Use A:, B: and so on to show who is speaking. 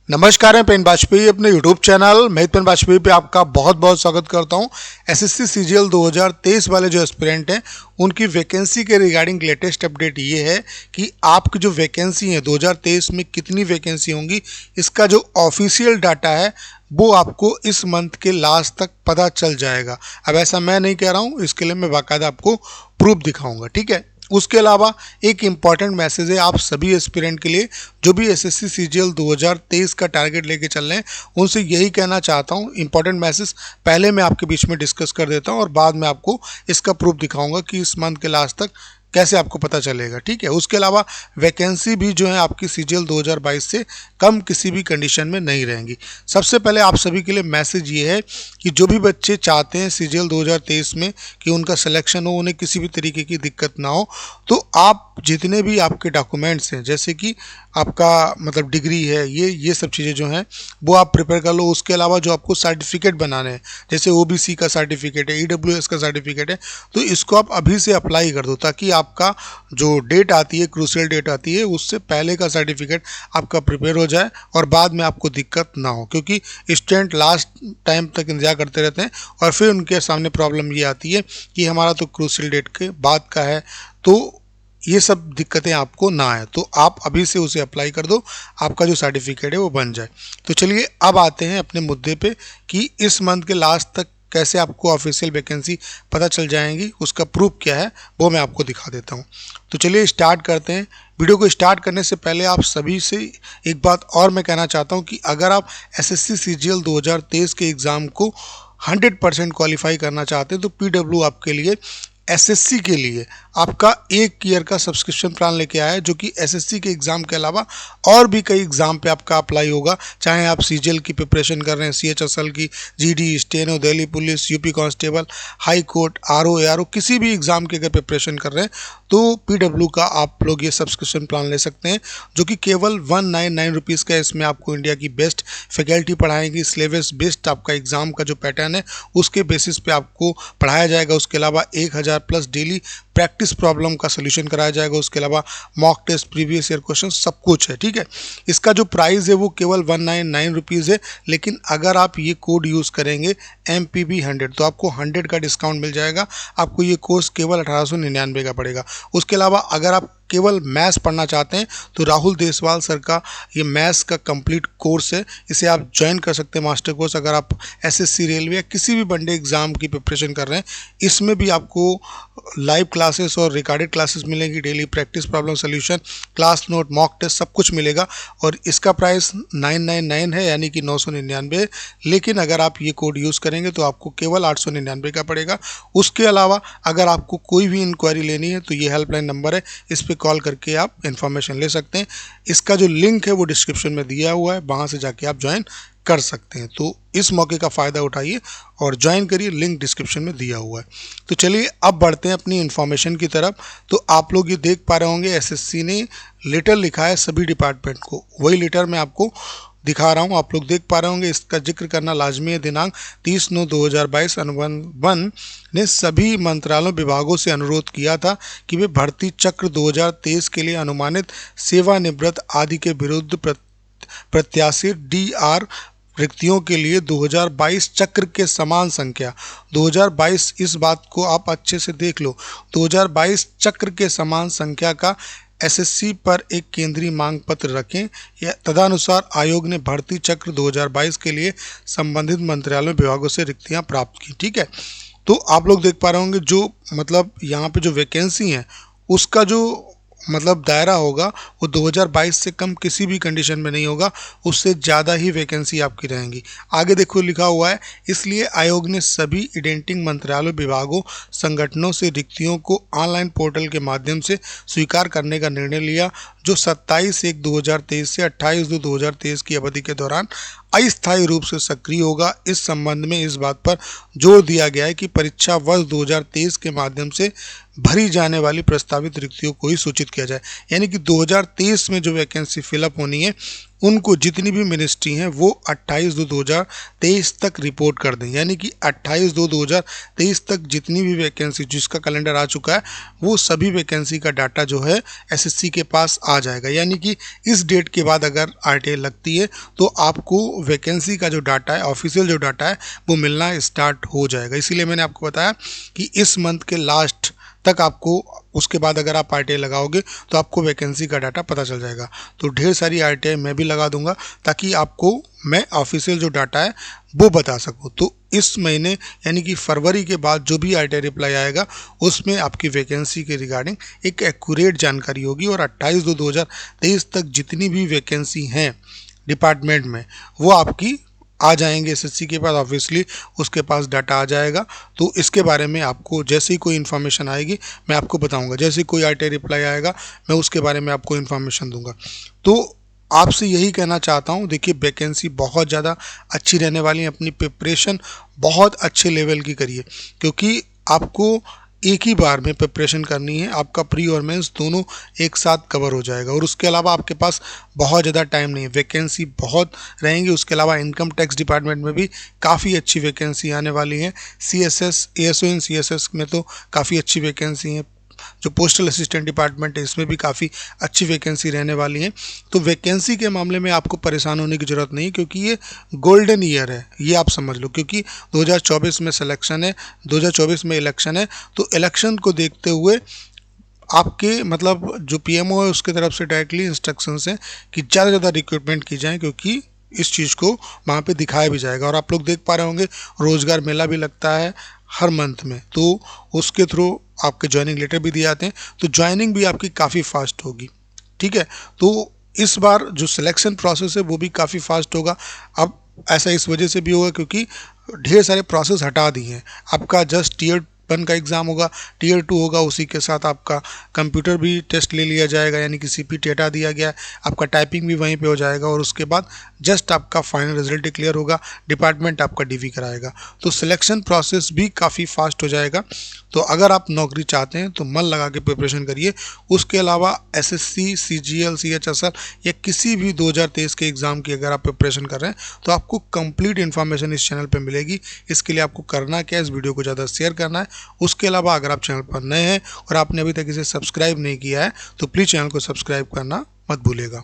A: नमस्कार, मैं पेन वाजपेयी अपने यूट्यूब चैनल मैं पेन वाजपेयी पे आपका बहुत बहुत स्वागत करता हूं। एसएससी सीजीएल 2023 वाले जो एस्पिरेंट हैं उनकी वैकेंसी के रिगार्डिंग लेटेस्ट अपडेट ये है कि आपकी जो वैकेंसी है 2023 में कितनी वैकेंसी होंगी, इसका जो ऑफिशियल डाटा है वो आपको इस मंथ के लास्ट तक पता चल जाएगा। अब ऐसा मैं नहीं कह रहा हूँ, इसके लिए मैं बाकायदा आपको प्रूफ दिखाऊंगा, ठीक है। उसके अलावा एक इम्पॉर्टेंट मैसेज है आप सभी एस्पिरेंट के लिए जो भी एसएससी सीजीएल 2023 का टारगेट लेके चल रहे हैं, उनसे यही कहना चाहता हूँ। इम्पॉर्टेंट मैसेज पहले मैं आपके बीच में डिस्कस कर देता हूँ और बाद में आपको इसका प्रूफ दिखाऊंगा कि इस मंथ के लास्ट तक कैसे आपको पता चलेगा, ठीक है। उसके अलावा वैकेंसी भी जो है आपकी सीजीएल 2022 से कम किसी भी कंडीशन में नहीं रहेंगी। सबसे पहले आप सभी के लिए मैसेज ये है कि जो भी बच्चे चाहते हैं सीजीएल 2023 में कि उनका सिलेक्शन हो, उन्हें किसी भी तरीके की दिक्कत ना हो, तो आप जितने भी आपके डॉक्यूमेंट्स हैं, जैसे कि आपका मतलब डिग्री है, ये सब चीज़ें जो हैं वो आप प्रिपेयर कर लो। उसके अलावा जो आपको सर्टिफिकेट बनाने हैं, जैसे ओबीसी का सर्टिफिकेट है, ईडब्ल्यूएस का सर्टिफिकेट है, तो इसको आप अभी से अप्लाई कर दो ताकि आपका जो डेट आती है, क्रूशियल डेट आती है, उससे पहले का सर्टिफिकेट आपका प्रिपेयर हो जाए और बाद में आपको दिक्कत ना हो। क्योंकि स्टूडेंट लास्ट टाइम तक इंतजार करते रहते हैं और फिर उनके सामने प्रॉब्लम ये आती है कि हमारा तो क्रूशियल डेट के बाद का है, तो ये सब दिक्कतें आपको ना आए। तो आप अभी से उसे अप्लाई कर दो, आपका जो सर्टिफिकेट है वो बन जाए। तो चलिए अब आते हैं अपने मुद्दे पे कि इस मंथ के लास्ट तक कैसे आपको ऑफिशियल वैकेंसी पता चल जाएंगी, उसका प्रूफ क्या है वो मैं आपको दिखा देता हूँ। तो चलिए स्टार्ट करते हैं। वीडियो को स्टार्ट करने से पहले आप सभी से एक बात और मैं कहना चाहता हूँ कि अगर आप एसएससी सीजीएल 2023 के एग्ज़ाम को 100% क्वालिफाई करना चाहते हैं तो पीडब्ल्यू आपके लिए एसएससी के लिए आपका 1 ईयर का सब्सक्रिप्शन प्लान लेके आया है, जो कि एसएससी के एग्ज़ाम के अलावा और भी कई एग्ज़ाम पे आपका अप्लाई होगा। चाहे आप सीजीएल की प्रिपरेशन कर रहे हैं, सीएचएसएल की, GD, steno, Delhi police, UP constable, high court, RO, ARO, किसी भी एग्ज़ाम की अगर प्रिपरेशन कर रहे हैं तो पीडब्ल्यू का आप लोग ये सब्सक्रिप्शन प्लान ले सकते हैं, जो कि केवल 199 रुपीज़ का है। इसमें आपको इंडिया की बेस्ट फैकल्टी पढ़ाएंगी, सिलेबस बेस्ड आपका एग्ज़ाम का जो पैटर्न है उसके बेसिस पे आपको पढ़ाया जाएगा। उसके अलावा 1000+ डेली प्रैक्टिस प्रॉब्लम का सोल्यूशन कराया जाएगा। उसके अलावा mock test, previous year question, सब कुछ है, ठीक है। इसका जो प्राइस है वो केवल 199 रुपीज़ है, लेकिन अगर आप ये कोड यूज़ करेंगे MPB100 तो आपको 100 का डिस्काउंट मिल जाएगा। आपको ये कोर्स केवल 1899 का पड़ेगा। उसके अलावा अगर आप केवल मैथ्स पढ़ना चाहते हैं तो राहुल देसवाल सर का ये मैथ्स का कंप्लीट कोर्स है, इसे आप ज्वाइन कर सकते हैं, मास्टर कोर्स। अगर आप एसएससी, रेलवे या किसी भी वनडे एग्ज़ाम की प्रिपरेशन कर रहे हैं, इसमें भी आपको लाइव क्लासेस और रिकॉर्डेड क्लासेस मिलेंगी, daily practice problem solution, class note, mock test, सब कुछ मिलेगा। और इसका प्राइस 999 है, यानी कि 999 है, लेकिन अगर आप ये कोड यूज़ करेंगे तो आपको केवल 899 का पड़ेगा। उसके अलावा अगर आपको कोई भी इंक्वायरी लेनी है तो ये हेल्पलाइन नंबर है, इस पर कॉल करके आप इन्फॉर्मेशन ले सकते हैं। इसका जो लिंक है वो डिस्क्रिप्शन में दिया हुआ है, वहाँ से जाके आप ज्वाइन कर सकते हैं। तो इस मौके का फ़ायदा उठाइए और ज्वाइन करिए, लिंक डिस्क्रिप्शन में दिया हुआ है। तो चलिए अब बढ़ते हैं अपनी इन्फॉर्मेशन की तरफ। तो आप लोग ये देख पा रहे होंगे एसएससी ने लेटर लिखा है सभी डिपार्टमेंट को, वही लेटर मैं आपको दिखा रहा हूँ, आप लोग देख पा रहे होंगे। इसका जिक्र करना लाजमी है। दिनांक 30/9/2022 अनुबंध 1 ने सभी मंत्रालयों, विभागों से अनुरोध किया था कि वे भर्ती चक्र 2023 के लिए अनुमानित सेवानिवृत्त आदि के विरुद्ध प्रत्याशित डीआर रिक्तियों के लिए 2022 चक्र के समान संख्या 2022, इस बात को आप अच्छे से देख लो, 2022 चक्र के समान संख्या का एसएससी पर एक केंद्रीय मांग पत्र रखें। या तदनुसार आयोग ने भर्ती चक्र 2022 के लिए संबंधित मंत्रालयों, विभागों से रिक्तियां प्राप्त की, ठीक है। तो आप लोग देख पा रहे होंगे जो मतलब यहाँ पे जो वैकेंसी है उसका जो मतलब दायरा होगा वो 2022 से कम किसी भी कंडीशन में नहीं होगा, उससे ज़्यादा ही वैकेंसी आपकी रहेंगी। आगे देखो लिखा हुआ है, इसलिए आयोग ने सभी इडेंटिंग मंत्रालयों, विभागों, संगठनों से रिक्तियों को ऑनलाइन पोर्टल के माध्यम से स्वीकार करने का निर्णय लिया, जो 27/1/2023 से 28/2/2023 की अवधि के दौरान अस्थायी रूप से सक्रिय होगा। इस संबंध में इस बात पर जोर दिया गया है कि परीक्षा वर्ष 2023 के माध्यम से भरी जाने वाली प्रस्तावित रिक्तियों को ही सूचित किया जाए। यानी कि 2023 में जो वैकेंसी फिलअप होनी है उनको जितनी भी मिनिस्ट्री हैं वो 28/2/2023 तक रिपोर्ट कर दें। यानी कि 28/2/2023 तक जितनी भी वैकेंसी, जिसका कैलेंडर आ चुका है, वो सभी वैकेंसी का डाटा जो है एसएससी के पास आ जाएगा। यानी कि इस डेट के बाद अगर आरटीआई लगती है तो आपको वैकेंसी का जो डाटा है, ऑफिशियल जो डाटा है, वो मिलना स्टार्ट हो जाएगा। इसीलिए मैंने आपको बताया कि इस मंथ के लास्ट तक आपको, उसके बाद अगर आप आरटीआई लगाओगे तो आपको वैकेंसी का डाटा पता चल जाएगा। तो ढेर सारी आरटीआई मैं भी लगा दूंगा ताकि आपको मैं ऑफिशियल जो डाटा है वो बता सकूं। तो इस महीने यानी कि फरवरी के बाद जो भी आरटीआई रिप्लाई आएगा उसमें आपकी वैकेंसी के रिगार्डिंग एक एक्यूरेट जानकारी होगी और 28/2/2023 तक जितनी भी वैकेंसी हैं डिपार्टमेंट में वो आपकी आ जाएंगे एसएससी के पास। ऑब्वियसली उसके पास डाटा आ जाएगा। तो इसके बारे में आपको जैसे ही कोई इन्फॉर्मेशन आएगी मैं आपको बताऊंगा। जैसे ही कोई आरटीआई रिप्लाई आएगा मैं उसके बारे में आपको इन्फॉर्मेशन दूंगा। तो आपसे यही कहना चाहता हूँ, देखिए वैकेंसी बहुत ज़्यादा अच्छी रहने वाली है। अपनी प्रिपरेशन बहुत अच्छे लेवल की करिए क्योंकि आपको एक ही बार में प्रिपरेशन करनी है। आपका प्री और मेंस दोनों एक साथ कवर हो जाएगा और उसके अलावा आपके पास बहुत ज़्यादा टाइम नहीं है। वैकेंसी बहुत रहेंगी। उसके अलावा इनकम टैक्स डिपार्टमेंट में भी काफ़ी अच्छी वैकेंसी आने वाली है। सीएसएस, एएसओ इन सीएसएस में तो काफ़ी अच्छी वैकेंसी है। जो पोस्टल असिस्टेंट डिपार्टमेंट है इसमें भी काफ़ी अच्छी वैकेंसी रहने वाली है। तो वैकेंसी के मामले में आपको परेशान होने की ज़रूरत नहीं क्योंकि ये गोल्डन ईयर है, ये आप समझ लो। क्योंकि 2024 में सिलेक्शन है, 2024 में इलेक्शन है। तो इलेक्शन को देखते हुए आपके मतलब जो पीएमओ है उसकी तरफ से डायरेक्टली इंस्ट्रक्शंस हैं कि ज़्यादा से ज़्यादा रिक्रूटमेंट की जाए क्योंकि इस चीज़ को वहाँ पे दिखाया भी जाएगा। और आप लोग देख पा रहे होंगे रोज़गार मेला भी लगता है हर मंथ में, तो उसके थ्रू आपके ज्वाइनिंग लेटर भी दिए जाते हैं। तो ज्वाइनिंग भी आपकी काफ़ी फास्ट होगी। ठीक है, तो इस बार जो सिलेक्शन प्रोसेस है वो भी काफ़ी फास्ट होगा। अब ऐसा इस वजह से भी होगा क्योंकि ढेर सारे प्रोसेस हटा दिए हैं। आपका जस्ट टीयर 1 का एग्ज़ाम होगा, टीयर 2 होगा, उसी के साथ आपका कंप्यूटर भी टेस्ट ले लिया जाएगा यानी कि सीपीटी हटा दिया गया। आपका टाइपिंग भी वहीं पे हो जाएगा और उसके बाद जस्ट आपका फाइनल रिजल्ट डिक्लेयर होगा, डिपार्टमेंट आपका डीवी कराएगा। तो सिलेक्शन प्रोसेस भी काफ़ी फास्ट हो जाएगा। तो अगर आप नौकरी चाहते हैं तो मन लगा के प्रिपरेशन करिए। उसके अलावा एसएससी, सीजीएल, सीएचएसएल या किसी भी 2023 के एग्ज़ाम की अगर आप प्रिपरेशन कर रहे हैं तो आपको कंप्लीट इन्फॉर्मेशन इस चैनल पे मिलेगी। इसके लिए आपको करना क्या है, इस वीडियो को ज़्यादा शेयर करना है। उसके अलावा अगर आप चैनल पर नए हैं और आपने अभी तक इसे सब्सक्राइब नहीं किया है तो प्लीज़ चैनल को सब्सक्राइब करना मत भूलिएगा।